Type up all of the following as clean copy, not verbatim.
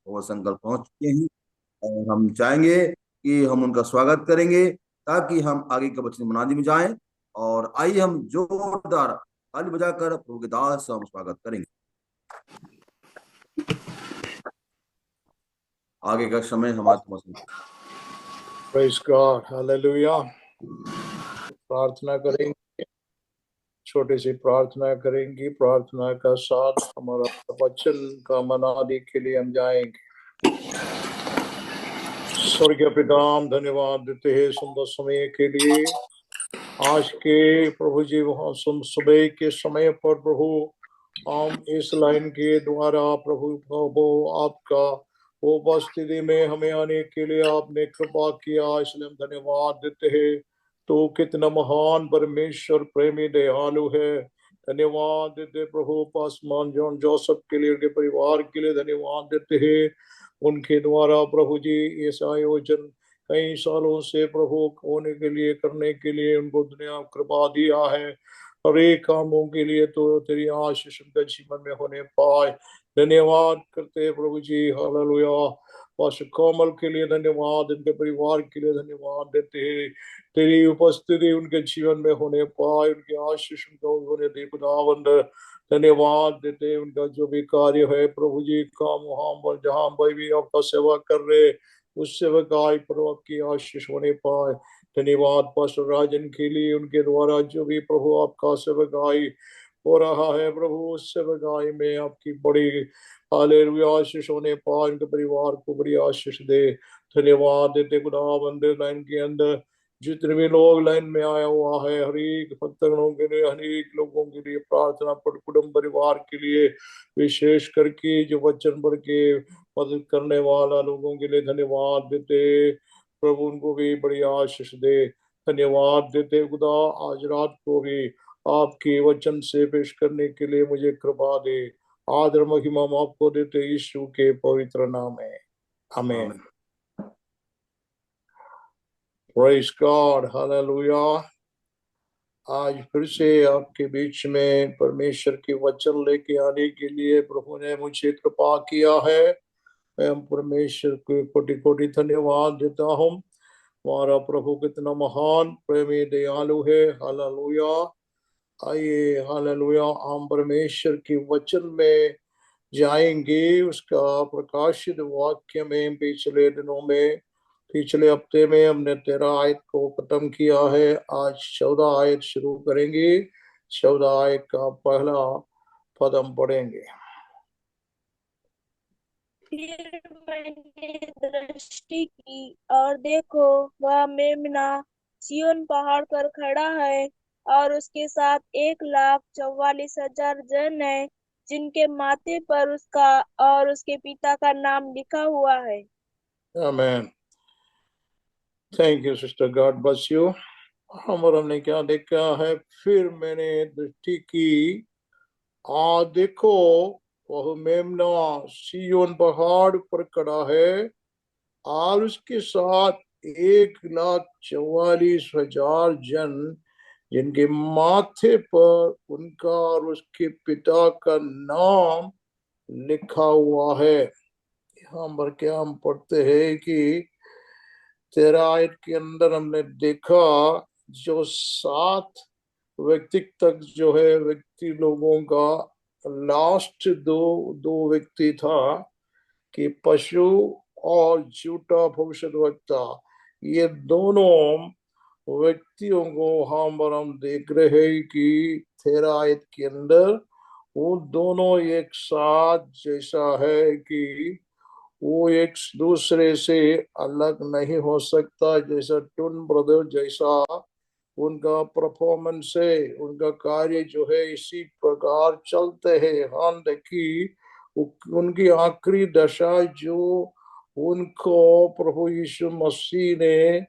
और संकल्प पहुंच चुके हैं। और हम चाहेंगे कि हम उनका स्वागत करेंगे ताकि हम आगे के वचन मनादी में जाएं। और आइए हम जोरदार ताली बजाकर प्रभु के दास से हम स्वागत करेंगे। आगे का समय हमारे पास। Praise God, hallelujah. प्रार्थना करेंगे, छोटी सी प्रार्थना करेंगे। प्रार्थना का साथ हमारा वचन का मनाने के लिए हम जाएंगे। स्वर्गीय पिता, हम धन्यवाद देते हैं सुंदर समय के लिए। आज के प्रभु जी वहाँ सुबह के समय पर प्रभु हम इस लाइन के द्वारा प्रभु वो आपका वो उपस्थिति में हमें आने के लिए आपने कृपा किया, इसलिए हम धन्यवाद देते हैं। तो कितना महान परमेश्वर प्रेमी दयालु है। धन्यवाद देते प्रभु पासमान जॉन जोसेफ के लिए, उनके परिवार के लिए धन्यवाद देते हैं। उनके द्वारा प्रभु जी इस आयोजन कई सालों से प्रभु होने के लिए करने के लिए उनको दुनिया कृपा दिया है। हर एक कामों के लिए तो तेरी आशीष उनके जीवन में होने पाए। धन्यवाद करते हैं प्रभु जी, हालेलुया। पास्टर कोमल के लिए धन्यवाद, उनके परिवार के लिए धन्यवाद देते हैं। तेरी उपस्थिति उनके जीवन में होने पाए, उनकी आशीष उनको होने दे खुदावंद। धन्यवाद देते हैं उनका जो भी कार्य है प्रभु जी काम वहां पर जहां भाई भी आपका सेवा कर रहे, उस सेवकाई पर आपकी आशीष होने पाए। धन्यवाद पास्टर राजन के लिए, उनके द्वारा जो भी प्रभु आपका सेवकाई हो रहा है प्रभु, उस सेवकाई में आपकी बड़ी हालेलुया आशीष होने पाए, उनके परिवार को बड़ी आशीष दे। धन्यवाद देते खुदावंद लाइन के अंदर जितने भी लोग लाइन में आया हुआ है, हर एक भक्तगणों के लिए, अनेक लोगों के लिए प्रार्थना पर कुटुंब परिवार के लिए, विशेष करके जो वचन पढ़ के मदद करने वाला लोगों के लिए धन्यवाद देते प्रभु, उनको भी बड़ी आशीष दे। धन्यवाद देते खुदा, आज रात को भी आपके वचन से पेश करने के लिए मुझे कृपा दे। आदर महिमा हम आपको देते यीशु के पवित्र नाम में, आमीन। Praise God, hallelujah. आज फिर से आपके बीच में परमेश्वर के वचन लेके आने के लिए प्रभु ने मुझे कृपा किया है। मैं परमेश्वर को कोटि कोटि धन्यवाद देता हूँ। हमारा प्रभु कितना महान प्रेमी दयालु है, हालेलुया। आइए हालेलुया, हम परमेश्वर के वचन में जाएंगे। उसका प्रकाशित वाक्य में पिछले हफ्ते में हमने 13 आयत को खत्म किया है। आज 14 आयत शुरू करेंगे। 14 आयत का पहला पद हम पढ़ेंगे। फिर मैंने दृष्टि की और देखो, वह मेमना सिय्योन पहाड़ पर खड़ा है और उसके साथ 1,44,000 जन है, जिनके माथे पर उसका और उसके पिता का नाम लिखा हुआ है। आमीन। Thank you sister, God bless you. और हमने क्या देखा है? फिर मैंने दृष्टि की देखो, वह मेमना सिय्योन पहाड़ पर खड़ा है और उसके साथ 1,44,000 जन, जिनके माथे पर उनका और उसके पिता का नाम लिखा हुआ है। यहाँ पर क्या हम पढ़ते हैं कि 13 आयत के अंदर हमने देखा जो 7 व्यक्ति तक जो है व्यक्ति लोगों का, लास्ट दो दो व्यक्ति था कि पशु और झूठा भविष्यद्वक्ता, ये दोनों व्यक्तियों को हम देख रहे हैं कि 13 आयत के अंदर वो दोनों एक साथ जैसा है कि वो एक दूसरे से अलग नहीं हो सकता। जैसा ट्विन ब्रदर जैसा उनका परफॉर्मेंस है, उनका कार्य जो है इसी प्रकार चलते हैं। हाँ देखी उनकी आखिरी दशा जो उनको प्रभु यीशु मसीह ने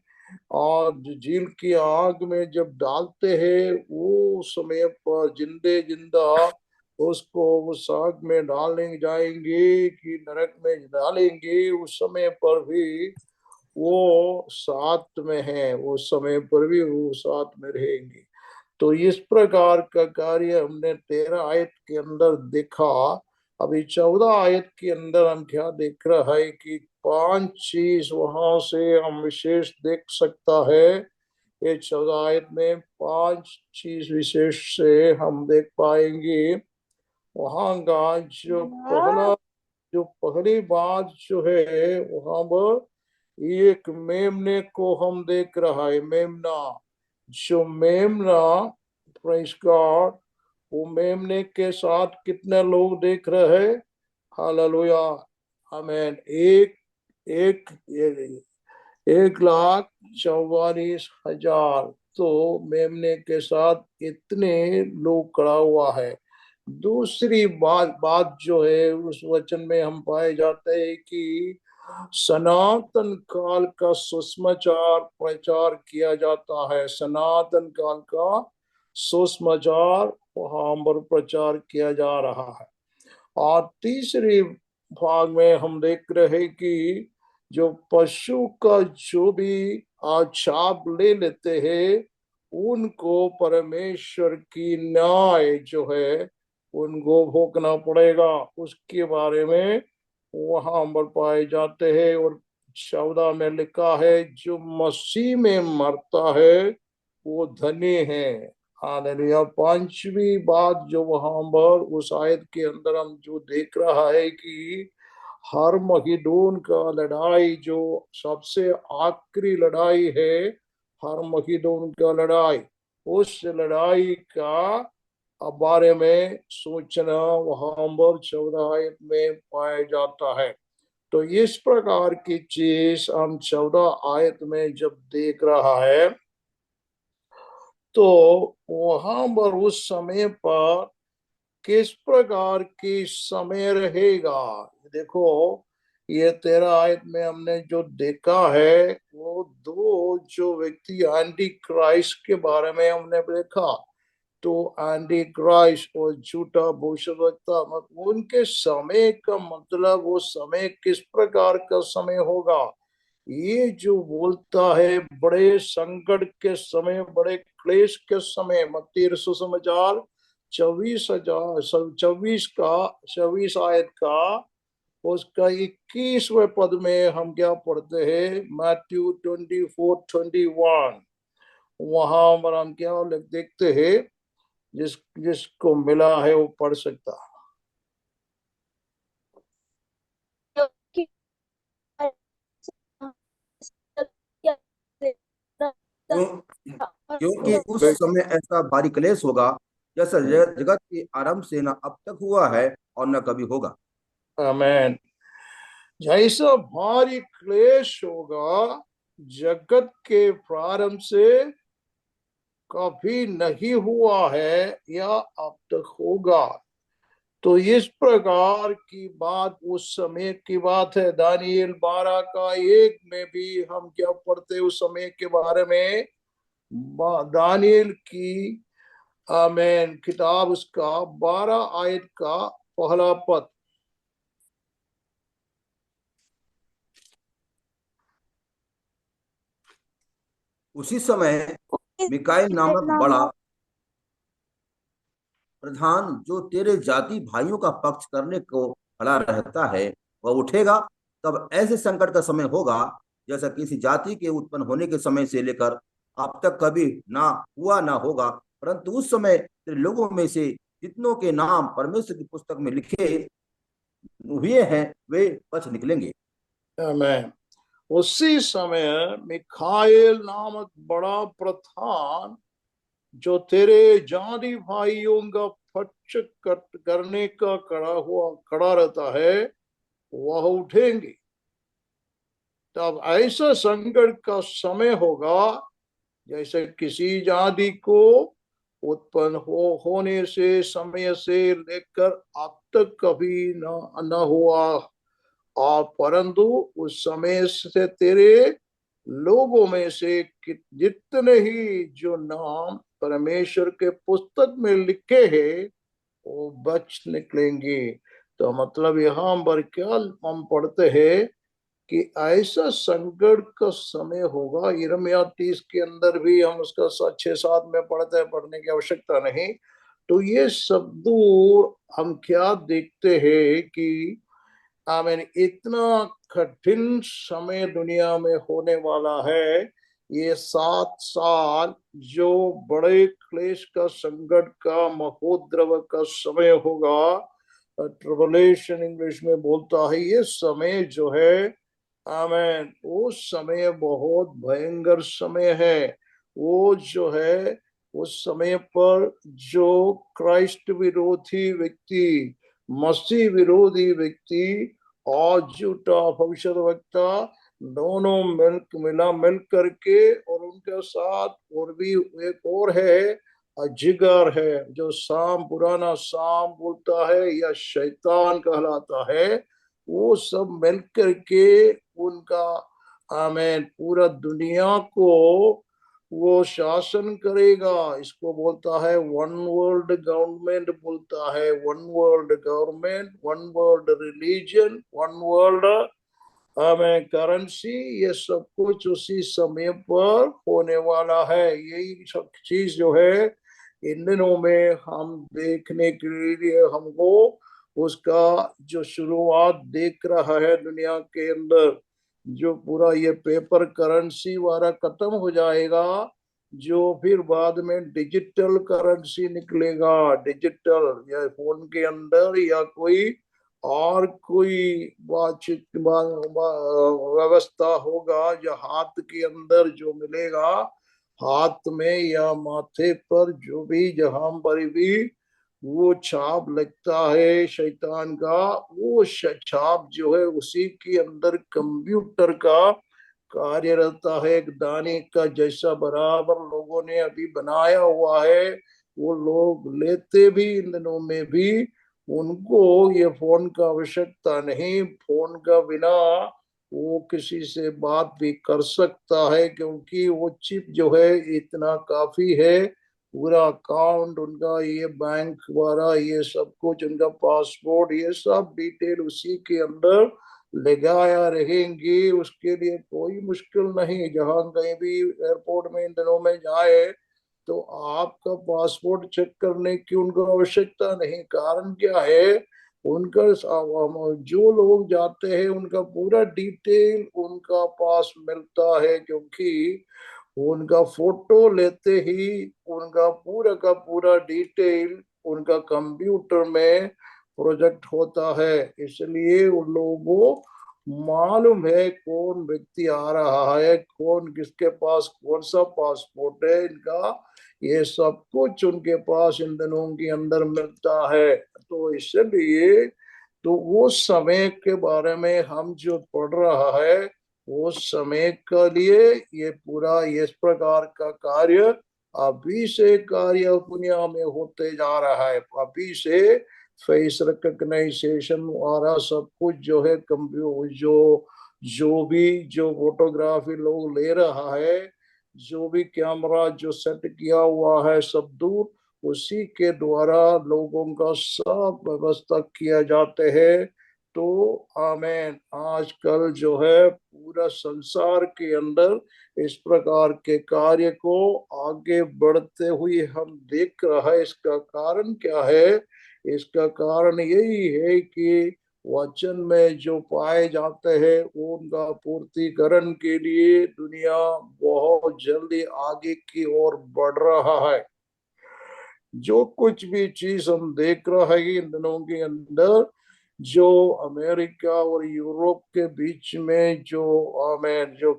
और झील की आग में जब डालते हैं, वो समय पर जिंदे जिंदा उसको उस आग में डालने जाएंगे कि नरक में डालेंगे, उस समय पर भी वो साथ में है, उस समय पर भी वो साथ में रहेंगे। तो इस प्रकार का कार्य हमने 13 आयत के अंदर देखा। अभी 14 आयत के अंदर हम क्या देख रहा है कि 5 चीज वहां से हम विशेष देख सकता है। ये 14 आयत में 5 चीज विशेष से हम देख पाएंगे। वहां का जो पहली बात जो है वहां पर एक मेमने को हम देख रहा है। मेमना, जो मेमना, प्रेज गॉड, वो मेमने के साथ कितने लोग देख रहे हैं? हालेलुया, आमीन। एक एक 1,44,000 तो मेमने के साथ इतने लोग खड़ा हुआ है। दूसरी बात जो है उस वचन में हम पाए जाते हैं कि सनातन काल का सुसमाचार प्रचार किया जाता है। सनातन काल का सुसमाचार वहां पर प्रचार किया जा रहा है। और तीसरी भाग में हम देख रहे हैं कि जो पशु का जो भी छाप ले लेते हैं उनको परमेश्वर की न्याय जो है उनको भोगना पड़ेगा, उसके बारे में वहां पर पाए जाते हैं। और 14 में लिखा है जो मसीह में मरता है वो धनी है। हालेलुया। पांचवी बात जो वहां पर उस आयत के अंदर हम जो देख रहा है कि हर महीदोन का लड़ाई जो सबसे आखिरी लड़ाई है, हर महीदोन का लड़ाई, उस लड़ाई का बारे में सूचना वहां पर 14 आयत में पाया जाता है। तो इस प्रकार की चीज हम 14 आयत में जब देख रहा है तो वहां पर उस समय पर किस प्रकार की समय रहेगा। देखो, ये 13 आयत में हमने जो देखा है वो दो जो व्यक्ति एंटी क्राइस्ट के बारे में हमने देखा। तो एंटी क्राइस्ट और झूठा भविष्यवक्ता, मतलब उनके समय का मतलब वो समय किस प्रकार का समय होगा। ये जो बोलता है बड़े संकट के समय, बड़े क्लेश के समय, मत्ती सुसमाचार 24 आयत का उसका 21वें पद में हम क्या पढ़ते हैं? मैथ्यू 24:21। वहां पर हम क्या देखते हैं? जिसको मिला है वो पढ़ सकता। क्योंकि क्यों? क्योंकि उस समय ऐसा भारी क्लेश होगा जैसा जगत के आरंभ से न अब तक हुआ है और न कभी होगा। आमेन। जैसा भारी क्लेश होगा जगत के प्रारंभ से कभी नहीं हुआ है या अब तक होगा। तो इस प्रकार की बात उस समय की बात है। दानियेल 12:1 में भी हम क्या पढ़ते उस समय के बारे में? दानियेल की आमेन किताब उसका 12 आयत का पहला पद। उसी समय मिकाइल नामक बड़ा प्रधान जो तेरे जाति भाइयों का पक्ष करने को खड़ा रहता है वह उठेगा। तब ऐसे संकट का समय होगा जैसा किसी जाति के उत्पन्न होने के समय से लेकर अब तक कभी ना हुआ ना होगा, परंतु उस समय तेरे लोगों में से जितनों के नाम परमेश्वर की पुस्तक में लिखे हुए हैं वे बच निकलेंगे। आमेन। उसी समय मिखाएल नामक बड़ा प्रधान जो तेरे जाति भाइयों का पक्ष करने का खड़ा रहता है वह उठेंगे। तब ऐसा संकट का समय होगा जैसे किसी जाति को उत्पन्न होने से समय से लेकर अब तक कभी न हुआ। और परंतु उस समय से तेरे लोगों में से जितने ही जो नाम परमेश्वर के पुस्तक में लिखे हैं वो बच निकलेंगे। तो मतलब यहाँ पर क्या हम पढ़ते हैं कि ऐसा संकट का समय होगा। यिर्मयाह 30 के अंदर भी हम उसका 6-7 में पढ़ते हैं, पढ़ने की आवश्यकता नहीं। तो ये सब दूर हम क्या देखते हैं कि आमीन, इतना कठिन समय दुनिया में होने वाला है। ये 7 साल जो बड़े क्लेश का, संकट का, महोद्रव का समय होगा। ट्रिबुलेशन इंग्लिश में बोलता है, ये समय जो है आमीन, वो समय बहुत भयंकर समय है। वो जो है उस समय पर जो क्राइस्ट विरोधी व्यक्ति, मसीह विरोधी व्यक्ति और झूठा भविष्यद्वक्ता दोनों मिल करके, और उनके साथ और भी एक और है, अजगर है, जो साम, पुराना साम बोलता है या शैतान कहलाता है। वो सब मिल करके उनका आमीन पूरा दुनिया को वो शासन करेगा। इसको बोलता है वन वर्ल्ड गवर्नमेंट, बोलता है one world government, one world religion, one world हमें करेंसी। ये सब कुछ उसी समय पर होने वाला है। यही सब चीज जो है इन दिनों में हम देखने के लिए हमको उसका जो शुरुआत देख रहा है दुनिया के अंदर। जो पूरा ये पेपर करेंसी वाला खत्म हो जाएगा, जो फिर बाद में डिजिटल करेंसी निकलेगा। डिजिटल या फोन के अंदर या कोई और कोई बातचीत व्यवस्था होगा, जो हाथ के अंदर जो मिलेगा, हाथ में या माथे पर जो भी जहां पर भी वो छाप लगता है शैतान का, वो छाप जो है उसी के अंदर कंप्यूटर का कार्य रहता है। एक दाने का जैसा बराबर लोगों ने अभी बनाया हुआ है। वो लोग लेते भी इन दिनों में भी, उनको ये फोन का आवश्यकता नहीं। फोन का बिना वो किसी से बात भी कर सकता है, क्योंकि वो चिप जो है इतना काफी है। पूरा अकाउंट उनका, ये बैंक द्वारा ये सब कुछ, उनका पासपोर्ट, ये सब डिटेल उसी के अंदर लगाया रहेंगी। उसके लिए कोई मुश्किल नहीं। जहां कहीं भी एयरपोर्ट में इन दिनों में जाए तो आपका पासपोर्ट चेक करने की उनको आवश्यकता नहीं। कारण क्या है, उनका जो लोग जाते हैं उनका पूरा डिटेल उनका पास मिलता है, क्योंकि उनका फोटो लेते ही उनका पूरा का पूरा डिटेल उनका कंप्यूटर में प्रोजेक्ट होता है। इसलिए उन लोगों को मालूम है कौन व्यक्ति आ रहा है, कौन किसके पास कौन सा पासपोर्ट है इनका। ये सब कुछ उनके पास इन दिनों के अंदर मिलता है। तो इसलिए तो वो समय के बारे में हम जो पढ़ रहा है, वो समय के लिए ये पूरा इस प्रकार का कार्य अभी से कार्य दुनिया में होते जा रहा है। अभी से फेस रिकग्नाइजेशन वाला सब कुछ जो है, कंप्यूटर जो फोटोग्राफी लोग ले रहा है, जो भी कैमरा जो सेट किया हुआ है, सब दूर उसी के द्वारा लोगों का सब व्यवस्था किया जाते हैं। तो आमीन, आजकल जो है पूरा संसार के अंदर इस प्रकार के कार्य को आगे बढ़ते हुए हम देख रहा है। इसका कारण क्या है? इसका कारण यही है कि वचन में जो पाए जाते हैं उनका पूर्तिकरण के लिए दुनिया बहुत जल्दी आगे की ओर बढ़ रहा है। जो कुछ भी चीज हम देख रहे हैं इन दिनों के अंदर, जो अमेरिका और यूरोप के बीच में जो हमें जो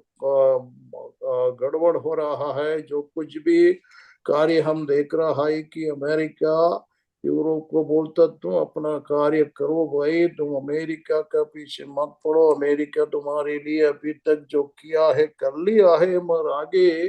गड़बड़ हो रहा है, जो कुछ भी कार्य हम देख रहा है कि अमेरिका यूरोप को बोलता तुम अपना कार्य करो भाई, तुम अमेरिका का पीछे मत पड़ो, अमेरिका तुम्हारे लिए अभी तक जो किया है कर लिया है, मगर आगे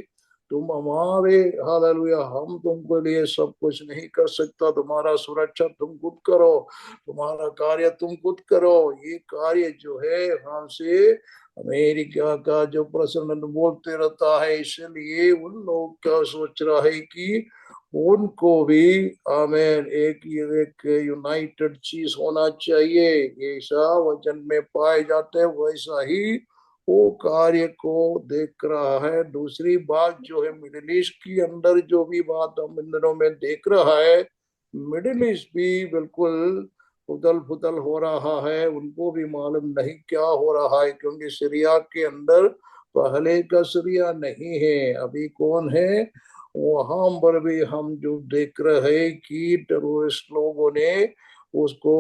तुम हमारे, हालेलुया, हम तुमके लिए सब कुछ नहीं कर सकता। तुम्हारा सुरक्षा तुम खुद करो, तुम्हारा कार्य तुम खुद करो। ये कार्य जो है हमसे अमेरिका का जो प्रेसिडेंट बोलते रहता है, इसलिए उन लोग का सोच रहा है कि उनको भी हमें एक यूनाइटेड चीज होना चाहिए। ऐसा वचन में पाए जाते हैं, वैसा ही वो कार्य को देख रहा है। दूसरी बात जो है, मिडिल ईस्ट के अंदर जो भी बात हम इन दिनों में देख रहा है, मिडिल ईस्ट भी बिल्कुल उथल पुथल हो रहा है, उनको भी मालूम नहीं क्या हो रहा है, क्योंकि सीरिया के अंदर पहले का सीरिया नहीं है, अभी कौन है वहां पर भी हम जो देख रहे हैं कि टेररिस्ट लोगों ने उसको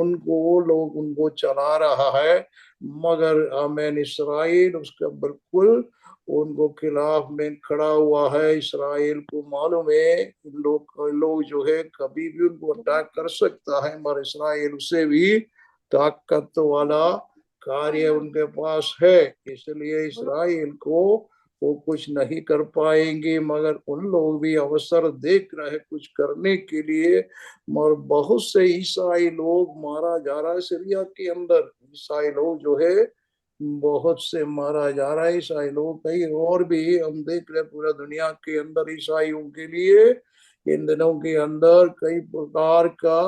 उनको लोग उनको चला रहा है, मगर आमेन इसराइल उसका बिल्कुल उनको खिलाफ में खड़ा हुआ है। इसराइल को मालूम है लोग जो है कभी भी उनको अटैक कर सकता है, मगर इसराइल से भी ताकत वाला कार्य उनके पास है, इसलिए इसराइल को वो कुछ नहीं कर पाएंगे, मगर उन लोग भी अवसर देख रहे कुछ करने के लिए। मगर बहुत से ईसाई लोग मारा जा रहा है सीरिया के अंदर, ईसाई लोग जो है बहुत से मारा जा रहा है, ईसाई लोग कहीं और भी हम देख रहे पूरा दुनिया के अंदर ईसाइयों के लिए इन दिनों के अंदर कई प्रकार का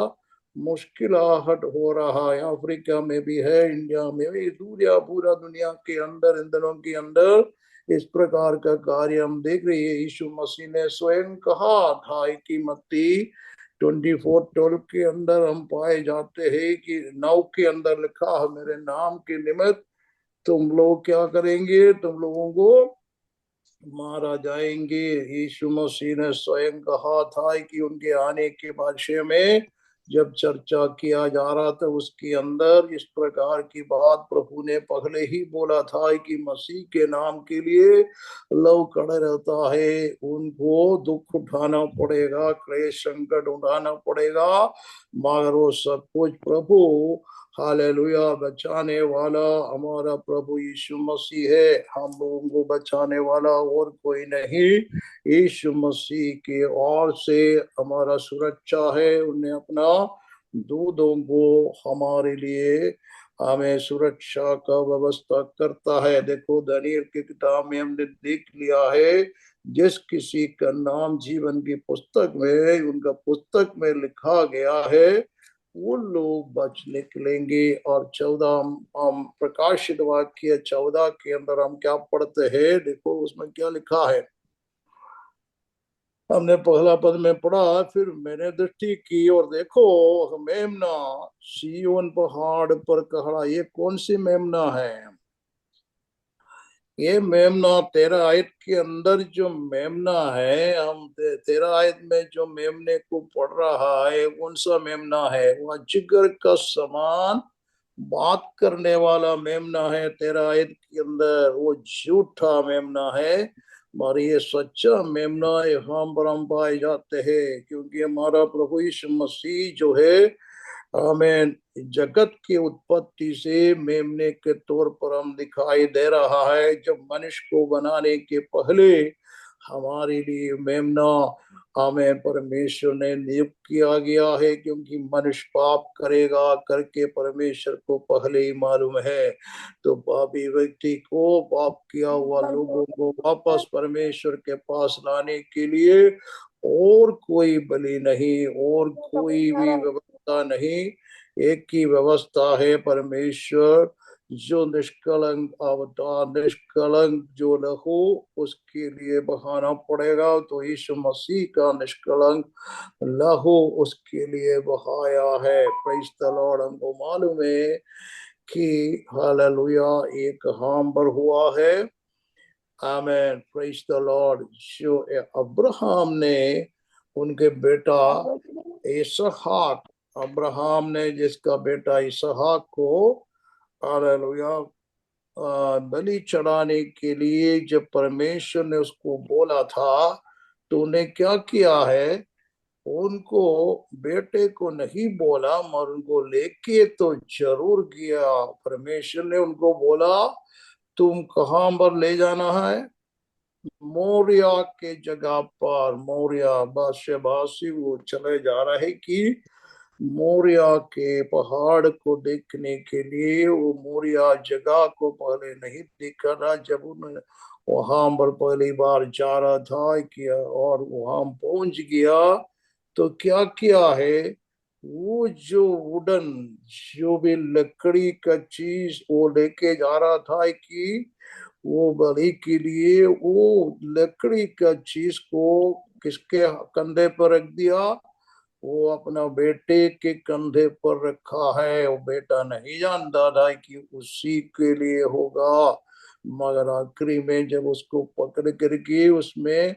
मुश्किलाहट हो रहा है। अफ्रीका में भी है, इंडिया में भी, पूरा दुनिया के अंदर इन दिनों के अंदर इस प्रकार का कार्य हम देख रहे हैं। यीशु मसीह ने स्वयं कहा था कि मत्ती 24:12 के अंदर हम पाए जाते हैं कि 9 के अंदर लिखा है, मेरे नाम के निमित्त तुम लोग क्या करेंगे, तुम लोगों को मारा जाएंगे। यीशु मसीह ने स्वयं कहा था कि उनके आने के बारे में जब चर्चा किया जा रहा था उसके अंदर इस प्रकार की बात प्रभु ने पहले ही बोला था कि मसीह के नाम के लिए लोग खड़े रहता है, उनको दुख उठाना पड़ेगा, क्लेश संकट उठाना पड़ेगा, मगर वो सब कुछ प्रभु हालेलुया बचाने वाला हमारा प्रभु यीशु मसीह है, हम लोगों को बचाने वाला और कोई नहीं। यीशु मसीह की ओर से हमारा सुरक्षा है, उन्हें अपना दूतों को हमारे लिए हमें सुरक्षा का व्यवस्था करता है। देखो दानियेल की किताब में हमने देख लिया है, जिस किसी का नाम जीवन की पुस्तक में उनका पुस्तक में लिखा गया है वो लोग बच निकलेंगे। और 14 हम प्रकाशित वाक्य 14 के अंदर हम क्या पढ़ते हैं, देखो उसमें क्या लिखा है। हमने पहला पद में पढ़ा, फिर मैंने दृष्टि की और देखो मेमना सिय्योन पहाड़ पर खड़ा। ये कौन सी मेमना है? ये मेमना 13 आयत के अंदर जो मेमना है, हम 13 आयत में जो मेमने को पढ़ रहा है कौन सा मेमना है? वो अजगर का समान बात करने वाला मेमना है 13 आयत के अंदर, वो झूठा मेमना है। और ये सच्चा मेमना यहाँ पर हम पाए जाते हैं, क्योंकि हमारा प्रभु यीशु मसीह जो है हमें जगत की उत्पत्ति से मेमने के तौर पर हम दिखाई दे रहा है। जब मनुष्य को बनाने के पहले हमारे लिए मेमना हमें परमेश्वर ने नियुक्त किया गया है, क्योंकि मनुष्य पाप करेगा करके परमेश्वर को पहले ही मालूम है। तो पापी व्यक्ति को, पाप किया हुआ लोगों को वापस परमेश्वर के पास लाने के लिए और कोई बलि नहीं और कोई भी व्यवस्था नहीं, एक ही व्यवस्था है, परमेश्वर जो निष्कलंक अवतार, निष्कलंक जो लहू उसके लिए बहाना पड़ेगा। तो यीशु मसीह का निष्कलंक लहू उसके लिए बहाया है। Praise the Lord. हमको मालूम है कि हालेलुया एक हाम्बर हुआ है, आमेन, प्रेज़ द लॉर्ड, जो अब्राहम ने उनके बेटा इसहाक, अब्राहम ने जिसका बेटा इसहाक को हालेलुया बलि चढ़ाने के लिए जब परमेश्वर ने उसको बोला था, तो उन्हें क्या किया है, उनको बेटे को नहीं बोला मगर उनको लेके तो जरूर गया। परमेश्वर ने उनको बोला तुम कहाँ पर ले जाना है? मोरिया के जगह पर, मोरिया बादशाहबासी वो चले जा रहे कि मोरिया के पहाड़ को देखने के लिए। वो मोरिया जगह को पहले नहीं देखा था, जब उन्होंने वहां पर पहली बार जा रहा था किया और वहां पहुंच गया तो क्या किया है, वो जो वुडन जो भी लकड़ी का चीज वो लेके जा रहा था कि वो बलि के लिए, वो लकड़ी का चीज को किसके कंधे पर रख दिया? वो अपना बेटे के कंधे पर रखा है। वो बेटा नहीं जानता था कि उसी के लिए होगा, मगर आखिरी में जब उसको पकड़ करके उसमें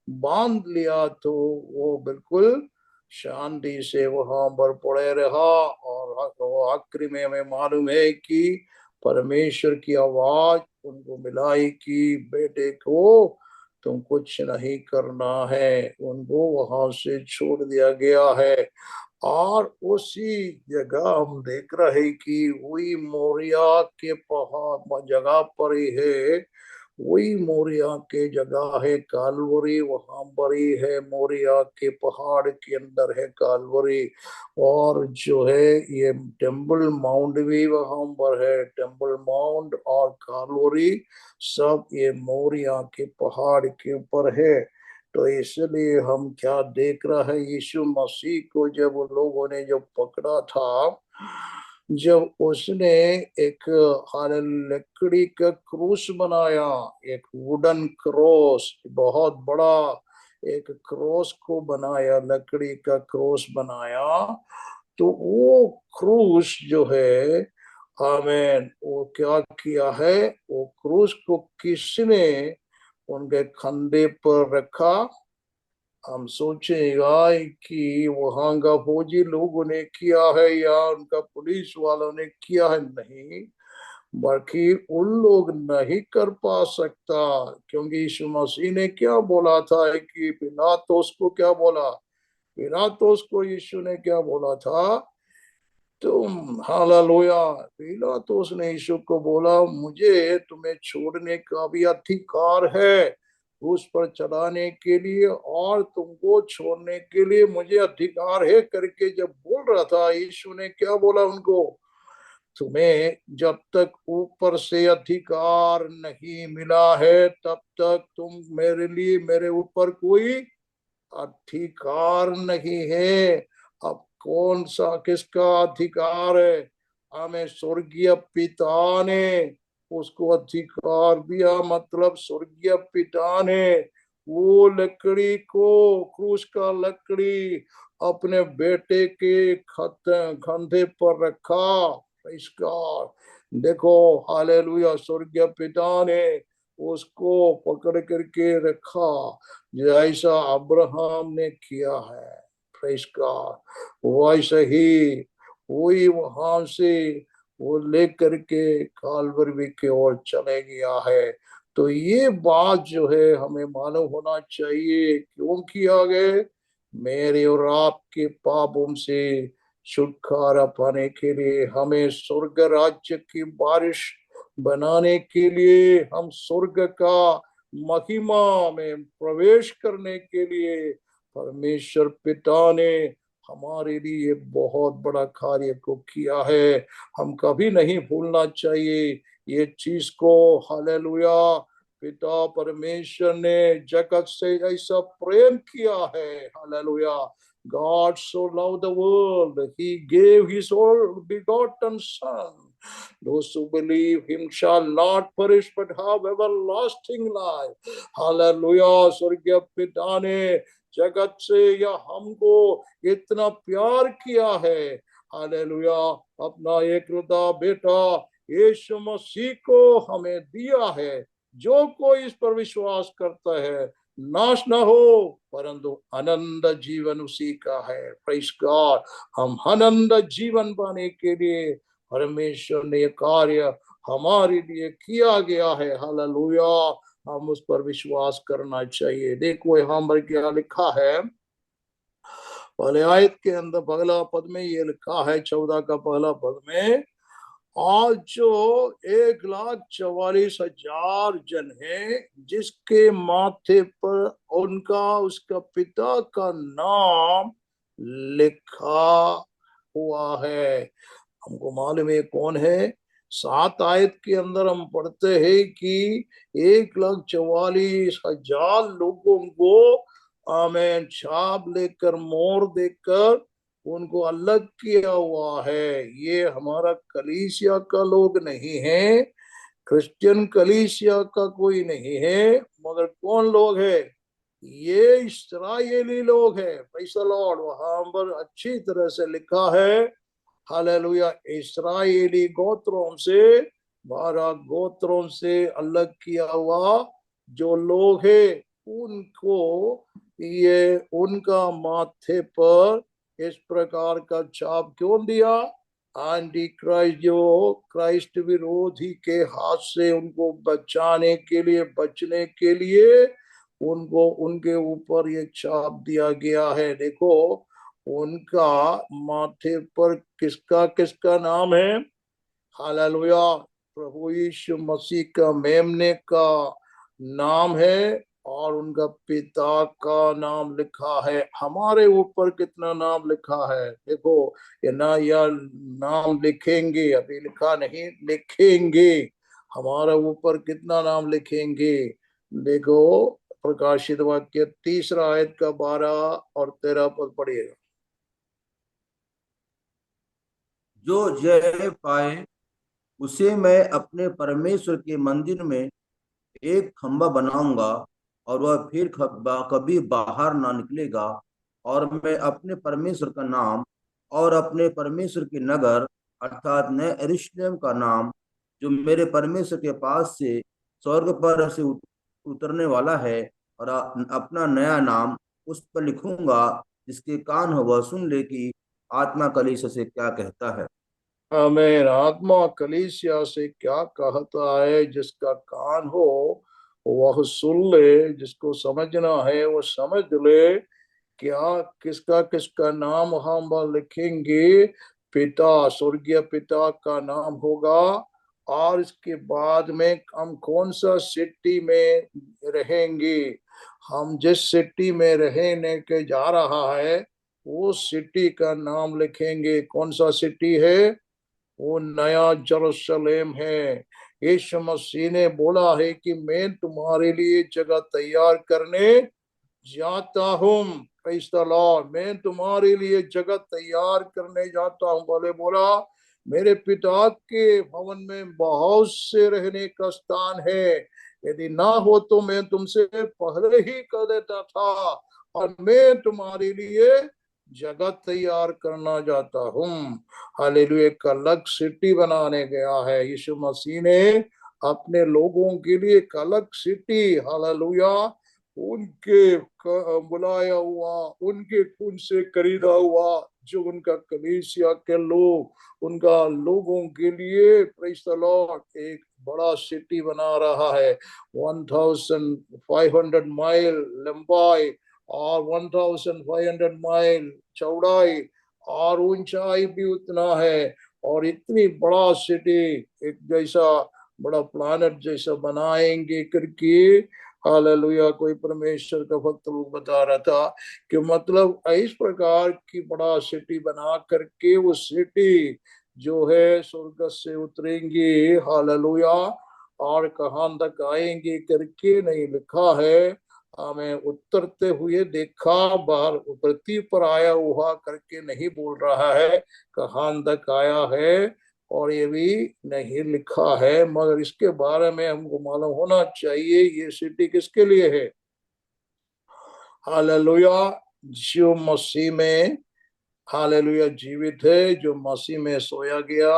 बांध लिया तो वो बिल्कुल शांति से वहां पर पड़े रहा। और वो आखिरी में हमें मालूम है कि परमेश्वर की आवाज उनको मिलाई कि बेटे को तुम कुछ नहीं करना है। उनको वहां से छोड़ दिया गया है। और उसी जगह हम देख रहे हैं कि वही मोरिया के पहाड़ जगह पर ही है। वही मोरिया के जगह है कालवरी, वहां पर ही है। मोरिया के पहाड़ के अंदर है कालवरी। और जो है ये टेम्पल माउंट भी वहां पर है। टेम्पल माउंट और कालवरी सब ये मोरिया के पहाड़ के ऊपर है। तो इसलिए हम क्या देख रहे हैं, यीशु मसीह को जब वो लोगों ने जो पकड़ा था, जब उसने एक लकड़ी का क्रूस बनाया, एक वुडन क्रॉस, बहुत बड़ा एक क्रॉस को बनाया, लकड़ी का क्रॉस बनाया। तो वो क्रूस जो है, आमेन, वो क्या किया है, वो क्रूस को किसने उनके कंधे पर रखा। हम सोचेगा कि वहां का फौजी लोगों ने किया है या उनका पुलिस वालों ने किया है, नहीं, बल्कि उन लोग नहीं कर पा सकता। क्योंकि यीशु मसीह ने क्या बोला था कि पिलातुस को क्या बोला, पिलातुस को यीशु ने क्या बोला था, तुम, हालेलुया, पिलातुस ने यीशु को बोला मुझे तुम्हें छोड़ने का भी अधिकार है उस पर चढ़ाने के लिए, और तुमको छोड़ने के लिए मुझे अधिकार है करके जब बोल रहा था, यीशु ने क्या बोला उनको, तुम्हें जब तक ऊपर से अधिकार नहीं मिला है तब तक तुम मेरे लिए, मेरे ऊपर कोई अधिकार नहीं है। अब कौन सा किसका अधिकार है, हमें स्वर्गीय पिता ने उसको अधिकार दिया। मतलब स्वर्गीय पिता ने वो लकड़ी को, क्रूस का लकड़ी अपने बेटे के कंधे पर रखा। इसका देखो, हालेलुया, स्वर्गीय पिता ने उसको पकड़ करके रखा जैसा अब्राहम ने किया है। प्रेज गॉड, वैसे ही वही वहां से वो लेकर के कालवरी की ओर चले गया है। तो ये बात जो है हमें मालूम होना चाहिए, क्यों किया गया, मेरे और आपके पापों से छुटकारा पाने के लिए, हमें स्वर्ग राज्य की बारिश बनाने के लिए, हम स्वर्ग का महिमा में प्रवेश करने के लिए परमेश्वर पिता ने हमारे लिए बहुत बड़ा कार्य को किया है। हम कभी नहीं भूलना चाहिए ये चीज को। हालेलुया, पिता परमेश्वर ने जगत से ऐसा प्रेम किया है। Hallelujah, God so loved the world, he gave his only begotten son. Those who believe him shall not perish but have everlasting life. Hallelujah, स्वर्गीय पिता ने जगत से या हमको इतना प्यार किया है, हालेलुया, अपना एकलौता बेटा यीशु मसीह को हमें दिया है। जो कोई इस पर विश्वास करता है नाश न हो परंतु आनंद जीवन उसी का है। प्रेज गॉड, हम आनंद जीवन पाने के लिए परमेश्वर ने कार्य हमारे लिए किया गया है। हालेलुया, हम उस पर विश्वास करना चाहिए। देखो यहाँ पर क्या लिखा है, पहले आयत के अंदर पहला पद में ये लिखा है, 14 का पहला पद में, आज जो 1,44,000 जन है जिसके माथे पर उनका, उसका पिता का नाम लिखा हुआ है। हमको मालूम है कौन है। 7 आयत के अंदर हम पढ़ते हैं कि 1,44,000 लोगों को आमेन छाप लेकर, मोहर देकर उनको अलग किया हुआ है। ये हमारा कलीसिया का लोग नहीं है, क्रिश्चियन कलीसिया का कोई नहीं है, मगर कौन लोग है, ये इस्राएली लोग हैं। Praise the Lord. वहां पर अच्छी तरह से लिखा है, हालेलुया, इस्राएली गोत्रों से, 12 गोत्रों से अलग किया हुआ जो लोग हैं, उनको ये उनका माथे पर इस प्रकार का छाप क्यों दिया? एंटी क्राइस्ट, जो क्राइस्ट विरोधी के हाथ से उनको बचाने के लिए, बचने के लिए उनको उनके ऊपर ये छाप दिया गया है। देखो, उनका माथे पर किसका किसका नाम है? हालेलुया, प्रभु यीशु मसीह का, मेमने का नाम है और उनका पिता का नाम लिखा है। हमारे ऊपर कितना नाम लिखा है? देखो, ये ना, या नाम लिखेंगे, अभी लिखा नहीं, लिखेंगे। हमारे ऊपर कितना नाम लिखेंगे? देखो, प्रकाशित वाक्य 3 आयत का 12 और 13 पद पढ़िएगा। जो जय पाए उसे मैं अपने परमेश्वर के मंदिर में एक खंभा बनाऊंगा, और वह फिर कभी बाहर ना निकलेगा। और मैं अपने परमेश्वर का नाम और अपने परमेश्वर के नगर अर्थात नए यरूशलेम का नाम, जो मेरे परमेश्वर के पास से स्वर्ग पर से उतरने वाला है, और अपना नया नाम उस पर लिखूंगा। जिसके कान हो वह सुन ले कि आत्मा कलीसिया से क्या कहता है। आमीन। आत्मा कलीसिया से क्या कहता है? जिसका कान हो वह सुन ले, जिसको समझना है वो समझ ले। क्या किसका किसका नाम हम लिखेंगे? पिता, स्वर्गीय पिता का नाम होगा। और इसके बाद में हम कौन सा सिटी में रहेंगे? हम जिस सिटी में रहने के जा रहा है, वो सिटी का नाम लिखेंगे। कौन सा सिटी है? वो नया जेरूशलेम है। यीशु मसीह ने बोला है कि मैं तुम्हारे लिए जगह तैयार करने जाता हूँ। Praise the Lord. मैं तुम्हारे लिए जगह तैयार करने जाता हूँ। बोले बोला, मेरे पिता के भवन में बहुत से रहने का स्थान है। यदि ना हो तो मैं तुमसे पहले ही कह देता था, और मैं तुम्हारे लिए जगह तैयार करना जाता हूँ। हालेलुया। एक अलग सिटी बनाने गया है यीशु मसीह ने, अपने लोगों के लिए एक अलग सिटी। हालेलुया। उनके बुलाया हुआ, उनके खून से खरीदा हुआ, जो उनका कलीसिया के लोग, उनका लोगों के लिए, प्रेज़ द लॉर्ड, एक बड़ा सिटी बना रहा है। 1500 माइल लंबाई और 1500 माइल चौड़ाई, और ऊंचाई भी उतना है। और इतनी बड़ा सिटी, एक जैसा बड़ा प्लानट जैसा बनाएंगे करके, हालेलुया, कोई परमेश्वर का भक्त लोग बता रहा था कि मतलब इस प्रकार की बड़ा सिटी बना करके वो सिटी जो है स्वर्ग से उतरेंगे। हालेलुया। और कहां तक आएंगे करके नहीं लिखा है। हमें उतरते हुए देखा, बाहर पृथ्वी पर आया हुआ करके नहीं बोल रहा है, कहां तक आया है और ये भी नहीं लिखा है। मगर इसके बारे में हमको मालूम होना चाहिए, ये सिटी किसके लिए है? हालेलुया। जो मसीह में, हालेलुया, जीवित है, जो मसीह में सोया गया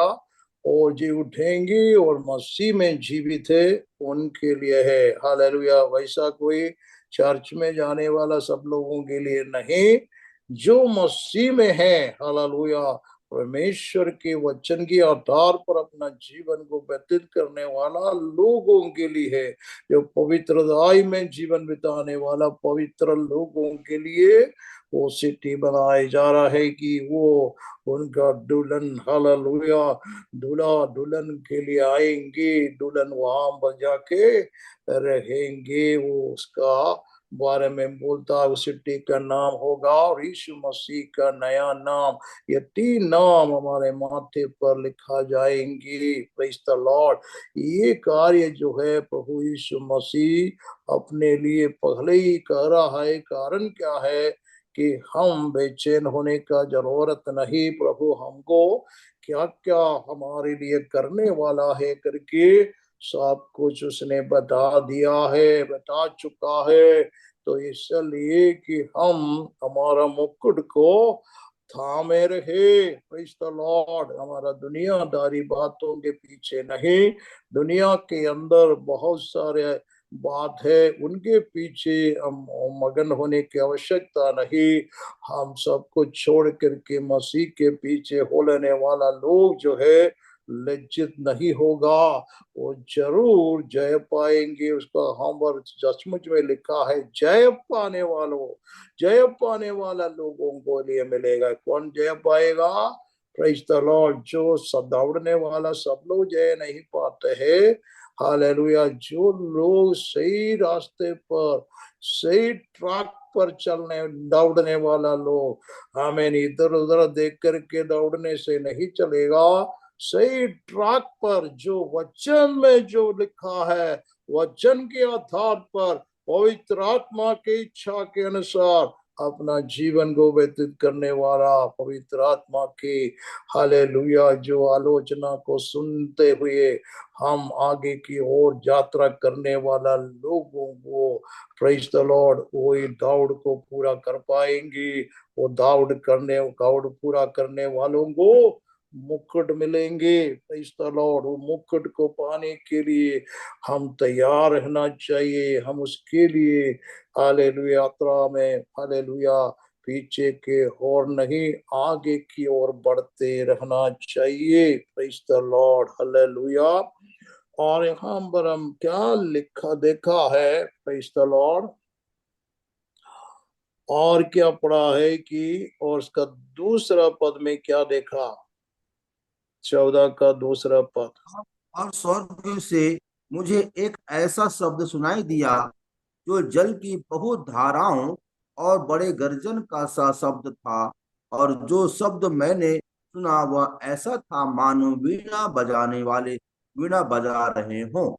और जी उठेंगे और मसीह में जीवित है, उनके लिए है। हालेलुया। वैसा कोई चर्च में जाने वाला सब लोगों के लिए नहीं, जो मसीह में है, हालेलुया, परमेश्वर के वचन के आधार पर अपना जीवन को व्यतीत करने वाला लोगों के लिए है। जो पवित्रताई में जीवन बिताने वाला पवित्र लोगों के लिए वो सिटी बनाए जा रहा है कि वो उनका दुल्हन, हालेलुया, दूल्हा दुल्हन के लिए आएंगे। दुल्हन वहां पर जाके रहेंगे। वो उसका बारे में बोलता है, उस सिटी का नाम होगा और यीशु मसीह का नया नाम। ये 3 नाम हमारे माथे पर लिखा जाएंगे। Praise the Lord. ये कार्य जो है प्रभु यीशु मसीह अपने लिए पहले ही कह रहा है। कारण क्या है? कि हम बेचैन होने का जरूरत नहीं। प्रभु हमको क्या क्या हमारे लिए करने वाला है करके सब कुछ उसने बता दिया है, बता चुका है। तो इसलिए कि हम हमारा मुकुट को थामे रहे। Praise the Lord. हमारा दुनियादारी बातों के पीछे नहीं, दुनिया के अंदर बहुत सारे बात है, उनके पीछे हम मगन होने की आवश्यकता नहीं। हम सब कुछ छोड़ करके मसीह के पीछे होने वाला लोग जो है लज्जित नहीं होगा, वो जरूर जय पाएंगे। उसका हम सचमुच में लिखा है, जय पाने वालों, जय पाने वाला लोगों को लिए मिलेगा। कौन जय पाएगा? Praise the Lord. जो सब दौड़ने वाला सब लोग जय नहीं पाते हैं। हालेलुया। जो लोग सही रास्ते पर, सही ट्रैक पर चलने दौड़ने वाला लोग, हमें इधर उधर देख करके दौड़ने से नहीं चलेगा। सही ट्रैक पर जो वचन में जो लिखा है, वचन के आधार पर पवित्र आत्मा की इच्छा के अनुसार अपना जीवन को व्यतीत करने वाला, पवित्र आत्मा की हालेलुया जो आलोचना को सुनते हुए हम आगे की ओर यात्रा करने वाला लोगों को, प्रेज द लॉर्ड, वही दौड़ को पूरा कर पाएंगे। वो दौड़ पूरा करने वालों को मुकुट मिलेंगे। Praise the Lord. वो मुकुट को पाने के लिए हम तैयार रहना चाहिए। हम उसके लिए हालेलुया यात्रा में हालेलुया पीछे के और नहीं, आगे की ओर बढ़ते रहना चाहिए। Praise the Lord. हालेलुया। और यहाँ पर हम क्या लिखा देखा है, प्रेज द लॉर्ड, और क्या पढ़ा है कि, और उसका दूसरा पद में क्या देखा, 14 का दूसरा पद। और स्वर्ग से मुझे एक ऐसा शब्द सुनाई दिया जो जल की बहुत धाराओं और बड़े गर्जन का सा शब्द था। और जो शब्द मैंने सुना वह ऐसा था मानो वीणा बजाने वाले वीणा बजा रहे हों।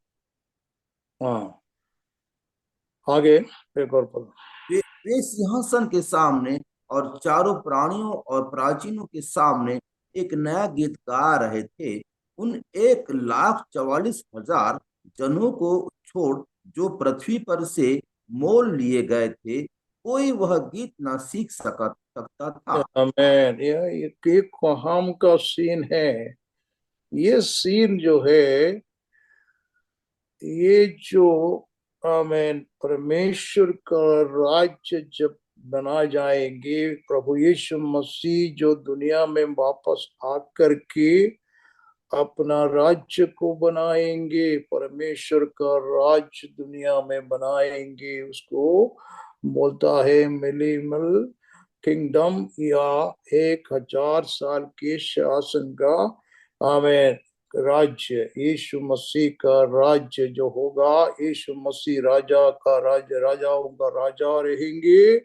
हाँ, आगे एक और पद। वे सिंहासन के सामने और चारों प्राणियों और प्राचीनों के सामने एक नया गीत गा रहे थे। उन 1,44,000 जनों को छोड़ जो पृथ्वी पर से मोल लिए गए थे, कोई वह गीत न सीख सकता था। आमेन। यह एक काम का सीन है। ये सीन जो है, ये जो आमेन परमेश्वर का राज्य जब बना जाएंगे, प्रभु यीशु मसीह जो दुनिया में वापस आकर के अपना राज्य को बनाएंगे, परमेश्वर का राज्य दुनिया में बनाएंगे, उसको बोलता है मिलीमल किंगडम, या 1,000 साल के शासन का आमेन राज्य। यीशु मसीह का राज्य जो होगा, यीशु मसीह राजा का राज्य, राजाओं का राजा रहेंगे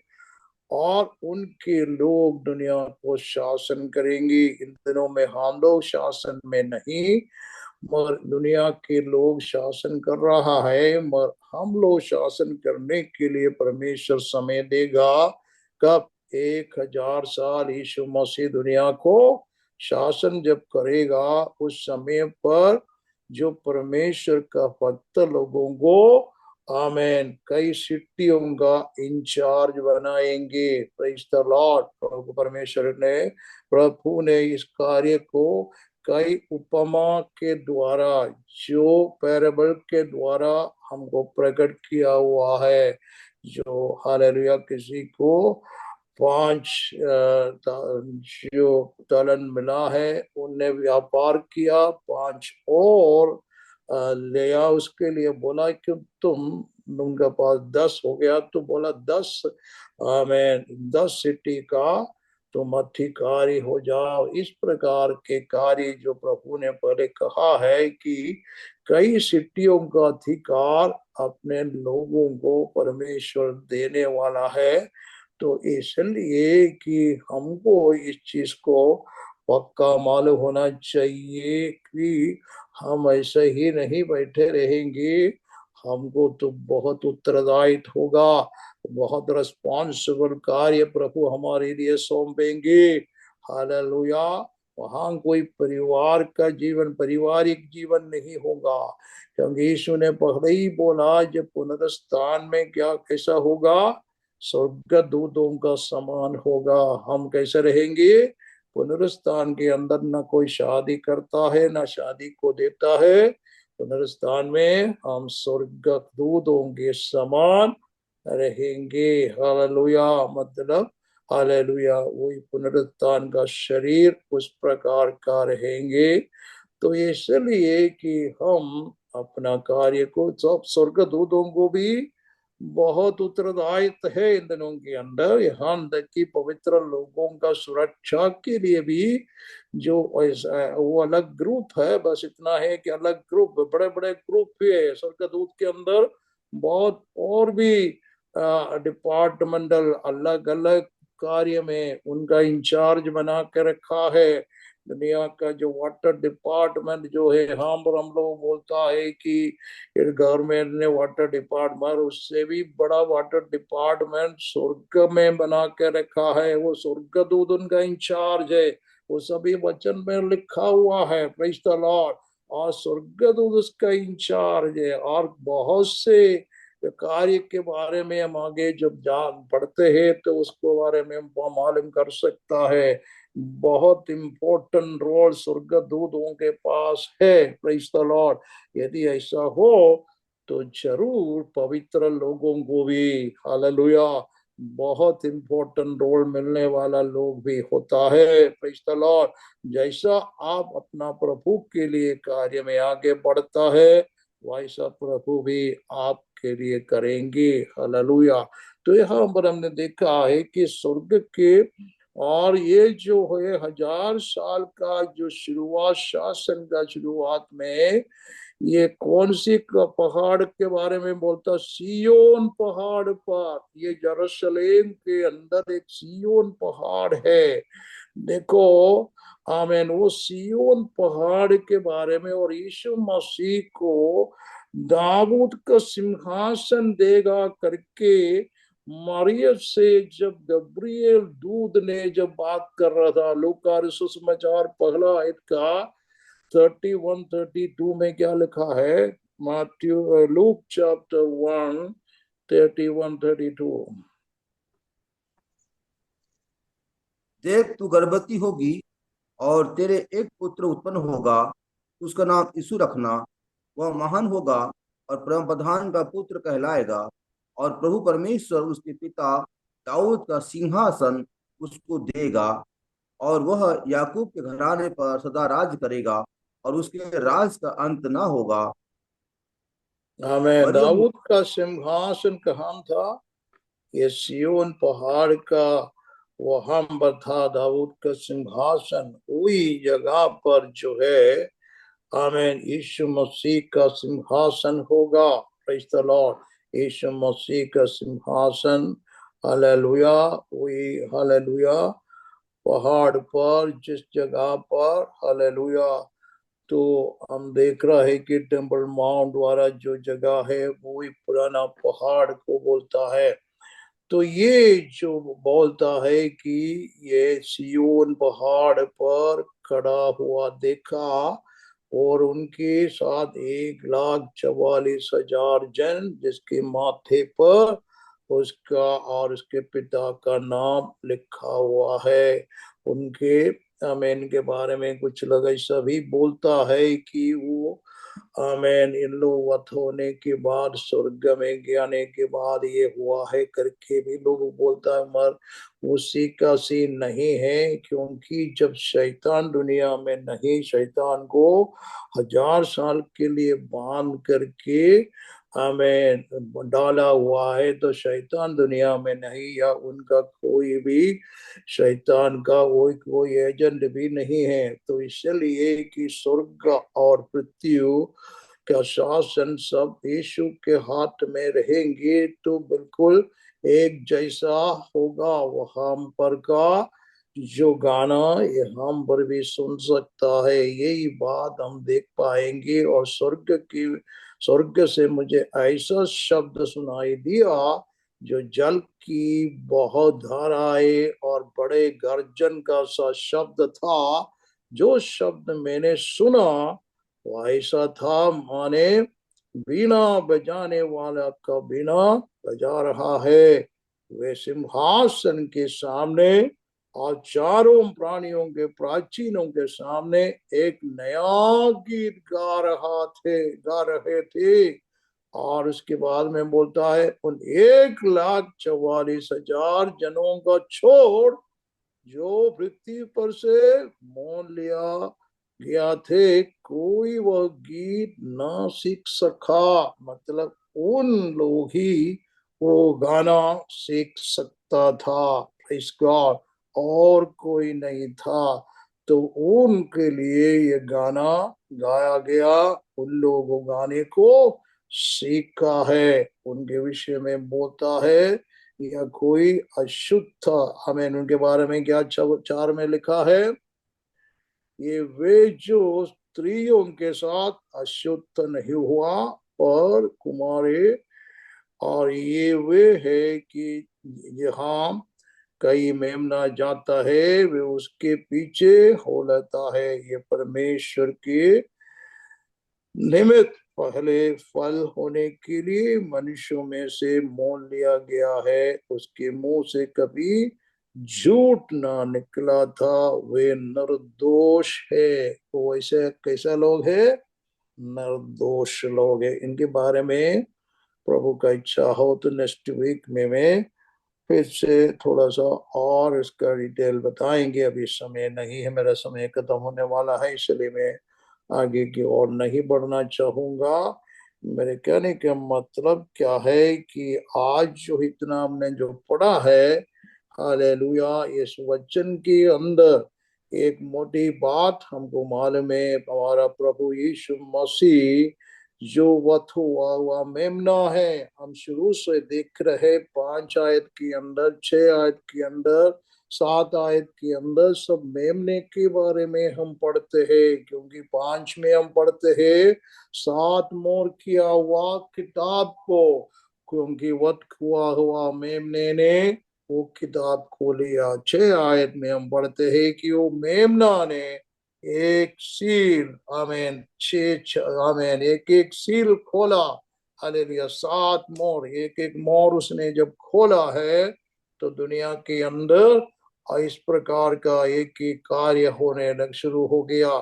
और उनके लोग दुनिया को शासन करेंगे। इन दिनों में हम लोग शासन में नहीं, मगर दुनिया के लोग शासन कर रहा है। मगर हम लोग शासन करने के लिए परमेश्वर समय देगा। कब? 1,000 साल यीशु मसीह दुनिया को शासन जब करेगा, उस समय पर जो परमेश्वर का भक्त लोगों को आमेन कई सिटियों का इंचार्ज बनाएंगे। Praise the Lord. प्रभु परमेश्वर ने, प्रभु ने इस कार्य को कई उपमा के द्वारा, जो पैराबल के द्वारा हमको प्रकट किया हुआ है। जो हालेलुया किसी को 5 जो तलन मिला है, उनने व्यापार किया, 5 और ले आ, उसके लिए बोला कि तुम, उनके पास 10 हो गया तो बोला 10 मैं 10 सिटी का तुम अधिकारी हो जाओ। इस प्रकार के कार्य जो प्रभु ने पहले कहा है कि कई सिटियों का अधिकार अपने लोगों को परमेश्वर देने वाला है। तो इसलिए कि हमको इस चीज को पक्का मालूम होना चाहिए कि हम ऐसे ही नहीं बैठे रहेंगे। हमको तो बहुत उत्तरदायित्व होगा, बहुत रिस्पॉन्सिबल कार्य प्रभु हमारे लिए सौंपेंगे। हालेलुया। वहां कोई परिवार का जीवन, पारिवारिक जीवन नहीं होगा, क्योंकि यीशु ने पहले ही बोला जब पुनरुत्थान में क्या कैसा होगा, स्वर्गदूतों का समान होगा। हम कैसे रहेंगे? पुनरुत्थान के अंदर न कोई शादी करता है न शादी को देता है। पुनरुत्थान में हम स्वर्गदूतों के समान रहेंगे। हालेलुया। मतलब हालेलुया, वही पुनरुत्थान का शरीर उस प्रकार का रहेंगे। तो इसलिए कि हम अपना कार्य को, सब स्वर्गदूतों को भी बहुत उत्तरदायित्व है इन दिनों के अंदर। यहाँ तक कि पवित्र लोगों का सुरक्षा के लिए भी जो वो अलग ग्रुप है, बस इतना है कि अलग ग्रुप, बड़े बड़े ग्रुप भी है स्वर्गदूत के अंदर। बहुत और भी डिपार्टमेंटल अलग अलग कार्य में उनका इंचार्ज बना के रखा है। दुनिया का जो वाटर डिपार्टमेंट जो है, हम लोग बोलता है कि गवर्नमेंट ने वाटर डिपार्टमेंट, उससे भी बड़ा वाटर डिपार्टमेंट स्वर्ग में बना के रखा है। वो स्वर्गदूत उनका इंचार्ज है। वो सभी वचन में लिखा हुआ है। Praise the Lord. और स्वर्गदूत उसका इंचार्ज है। और बहुत से कार्य के बारे में हम आगे जब जान पढ़ते हैं तो उसको बारे में हम मालूम कर सकता है। बहुत इंपॉर्टेंट रोल स्वर्गदूतों के पास है। Praise the Lord. यदि ऐसा हो तो जरूर पवित्र लोगों को भी, हालेलुया, बहुत इंपॉर्टेंट रोल मिलने वाला लोग भी होता है। Praise the Lord. जैसा आप अपना प्रभु के लिए कार्य में आगे बढ़ता है, वैसा प्रभु भी आपके लिए करेंगे। हालेलुया। तो यहाँ पर हमने देखा है कि स्वर्ग के, और ये जो है 1000 साल का जो शुरुआत, शासन का शुरुआत में, ये कौन सी पहाड़ के बारे में बोलता? सियोन पहाड़ पर। ये यरूशलेम के अंदर एक सियोन पहाड़ है। देखो, आमीन, वो सियोन पहाड़ के बारे में, और यीशु मसीह को दाऊद का सिंहासन देगा करके मरियम से जब गब्रिएल दूत ने जब बात कर रहा था, लूका सुसमाचार पहला आयत का 31-32 में क्या लिखा है? Matthew, Luke chapter 1 31-32। देख, तू गर्भवती होगी और तेरे एक पुत्र उत्पन्न होगा, उसका नाम यीशु रखना। वह महान होगा और परम प्रधान का पुत्र कहलाएगा। और प्रभु परमेश्वर उसके पिता दाऊद का सिंहासन उसको देगा, और वह याकूब के घराने पर सदा राज करेगा, और उसके राज का अंत ना होगा। हमें मरियम, दाऊद का सिंहासन कहाँ था? ये सियोन पहाड़ का वहां पर था दाऊद का सिंहासन। वही जगह पर जो है, आमीन, यीशु मसीह का सिंहासन होगा। Praise the lord. यीशु मसीह का सिंहासन, हालेलुया, वही हालेलुया पहाड़ पर, जिस जगह पर, हालेलुया। तो हम देख रहे हैं कि टेम्पल माउंट द्वारा जो जगह है वो ही पुराना पहाड़ को बोलता है। तो ये जो बोलता है कि ये सियोन पहाड़ पर खड़ा हुआ देखा, और उनके साथ 1,44,000 जन, जिसके माथे पर उसका और उसके पिता का नाम लिखा हुआ है। उनके, आमीन, के बारे में कुछ लोग ऐसा भी बोलता है कि वो, आमीन, इन लोग वध होने के बाद, स्वर्ग में जाने के बाद ये हुआ है करके भी लोग बोलता है। मर उसी का सीन नहीं है, क्योंकि जब शैतान दुनिया में नहीं, शैतान को 1000 साल के लिए बांध करके हमें डाला हुआ है, तो शैतान दुनिया में नहीं, या उनका कोई भी शैतान का कोई एजेंट भी नहीं है। तो इसलिए कि स्वर्ग और पृथ्वी का शासन सब यीशु के हाथ में रहेंगे, तो बिल्कुल एक जैसा होगा। वहां पर का जो गाना ये हम पर भी सुन सकता है, यही बात हम देख पाएंगे। और स्वर्ग से मुझे ऐसा शब्द सुनाई दिया, जो जल की बहुत धाराएं और बड़े गर्जन का सा शब्द था। जो शब्द मैंने सुना वो ऐसा था, माने बीना बजाने वाला का बीना बजा रहा है। वे सिंहासन के सामने और चारों प्राणियों के प्राचीनों के सामने एक नया गीत गा रहे थे। और उसके बाद में बोलता है, उन 1,44,000 जनों का छोड़ जो पृथ्वी पर से मोल लिया गया थे, कोई वह गीत ना सीख सका। मतलब उन लोग ही वो गाना सीख सकता था, प्रेज़ गॉड, और कोई नहीं था। तो उनके लिए ये गाना गाया गया, उन लोगों गाने को सीखा है। उनके विषय में बोलता है या कोई अशुद्ध था। हमें उनके बारे में क्या 4 में लिखा है, ये वे जो स्त्रियों के साथ अशुद्ध नहीं हुआ पर कुमारे, और ये वे है कि यहाँ कई मेमना जाता है वे उसके पीछे हो लेता है। ये परमेश्वर के निमित्त पहले फल होने के लिए मनुष्यों में से मोल लिया गया है। उसके मुंह से कभी झूठ ना निकला था। वे निर्दोष है। वो ऐसे कैसा लोग है? निर्दोष लोग है। इनके बारे में प्रभु का इच्छा हो तो नेक्स्ट वीक में मैं फिर से थोड़ा सा और इसका डिटेल बताएंगे। अभी समय नहीं है, मेरा समय खत्म होने वाला है, इसलिए मैं आगे की ओर नहीं बढ़ना चाहूंगा। मेरे कहने का मतलब क्या है कि आज जो इतना हमने जो पढ़ा है, हालेलुया, इस वचन के अंदर एक मोटी बात हमको मालूम है। हमारा प्रभु यीशु मसीह जो वधु हुआ मेमना है, हम शुरू से देख रहे 5 आयत के अंदर, 6 आयत के अंदर, 7 आयत के अंदर सब मेमने के बारे में हम पढ़ते हैं। क्योंकि 5 में हम पढ़ते हैं 7 मोर किया हुआ किताब को, क्योंकि वध हुआ मेमने ने वो किताब खोलिया। 6 आयत में हम पढ़ते हैं कि वो मेमना ने एक सील, आमीन, आमीन, एक एक सील खोला। हालेलुया, 7 मोर, एक एक मोर उसने जब खोला है तो दुनिया के अंदर इस प्रकार का एक एक कार्य होने लग शुरू हो गया।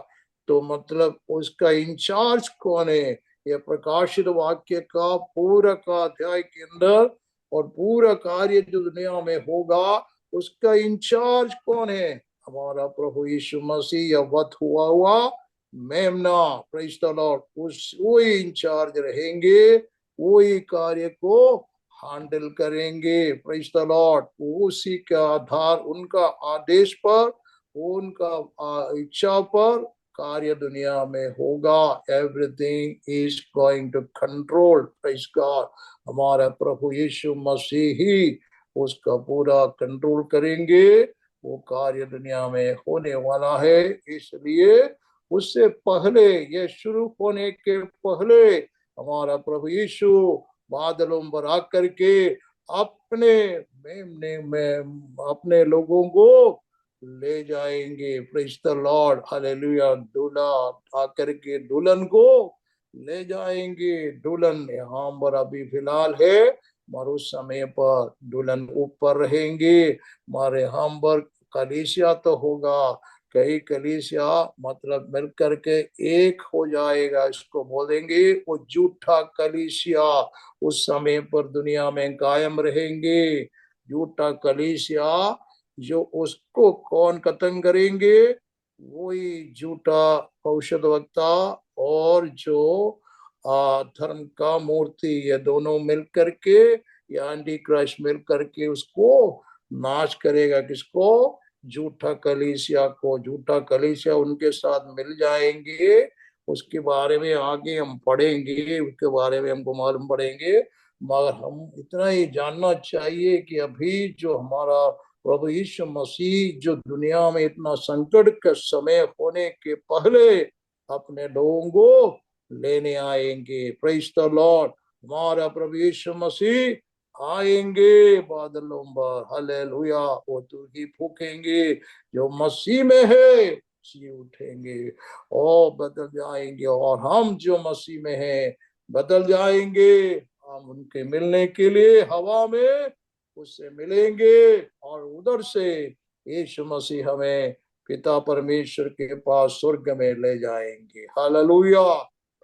तो मतलब उसका इंचार्ज कौन है? यह प्रकाशित वाक्य का पूरा का अध्याय के अंदर और पूरा कार्य जो दुनिया में होगा उसका इंचार्ज कौन है? हमारा प्रभु यीशु मसीह, या वध हुआ मेमना, प्रेज़ द लॉर्ड, वही इंचार्ज रहेंगे, वही कार्य को हैंडल करेंगे, प्रेज़ द लॉर्ड। उसी का आधार, उनका आदेश पर, उनका इच्छा पर कार्य दुनिया में होगा। Everything is going to control, praise God. हमारा प्रभु यीशु मसीह ही उसका पूरा कंट्रोल करेंगे। वो कार्य दुनिया में होने वाला है। इसलिए उससे पहले, ये शुरू होने के पहले, हमारा प्रभु यीशु बादलों पर आकर के अपने मेमने में अपने लोगों को ले जाएंगे, प्रेज़ द लॉर्ड, हालेलुया। दूल्हा आकर के दुल्हन को ले जाएंगे। दुल्हन यहाँ पर अभी फिलहाल है, मगर उस समय पर दुल्हन ऊपर रहेंगे। हमारे यहाँ पर कलीसिया तो होगा, कई कलीसिया मतलब मिल करके एक हो जाएगा, इसको बोलेंगे वो झूठा कलीसिया। उस समय पर दुनिया में कायम रहेंगे झूठा कलीसिया। जो उसको कौन खत्म करेंगे? वही झूठा औषध वक्ता और जो धर्म का मूर्ति, ये दोनों मिल करके, या एंटी क्राइस्ट मिल करके उसको नाश करेगा। किसको? झूठा कलीसिया को। झूठा कलीसिया उनके साथ मिल जाएंगे। उसके बारे में आगे हम पढ़ेंगे, उसके बारे में हमको मालूम पड़ेंगे। मगर हम इतना ही जानना चाहिए कि अभी जो हमारा प्रभु यीशु मसीह जो दुनिया में इतना संकट का समय होने के पहले अपने लोगों को लेने आएंगे, प्रेज़ द लॉर्ड। हमारा प्रभु यीशु मसीह आएंगे बादलों पर, हालेलुया। वो तो ही फूकेंगे, जो मसीह में है मसीह उठेंगे और बदल जाएंगे, और हम जो मसीह में हैं बदल जाएंगे। हम उनके मिलने के लिए हवा में उससे मिलेंगे और उधर से यीशु मसीह हमें पिता परमेश्वर के पास स्वर्ग में ले जाएंगे। Hallelujah,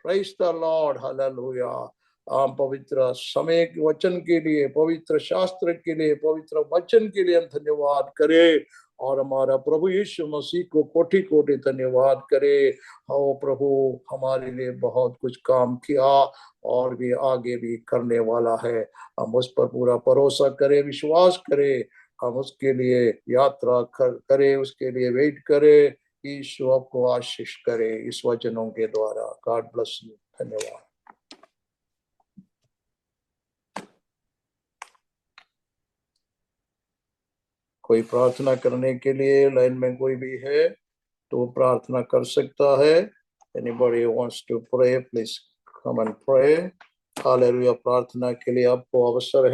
praise the Lord, hallelujah. हम पवित्र समय के वचन के लिए, पवित्र शास्त्र के लिए, पवित्र वचन के लिए हम धन्यवाद करें और हमारा प्रभु यीशु मसीह को कोटि कोटि धन्यवाद करें। हो प्रभु हमारे लिए बहुत कुछ काम किया और भी आगे भी करने वाला है। हम उस पर पूरा भरोसा करें, विश्वास करें, हम उसके लिए यात्रा करें, उसके लिए वेट करें। ईश्वर आपको आशीष करे इस वचनों के द्वारा। God bless you. धन्यवाद। कोई प्रार्थना करने के लिए लाइन में कोई भी है तो प्रार्थना कर सकता है। Anybody wants to pray, please come and pray. Hallelujah. प्रार्थना के लिए आपको अवसर है।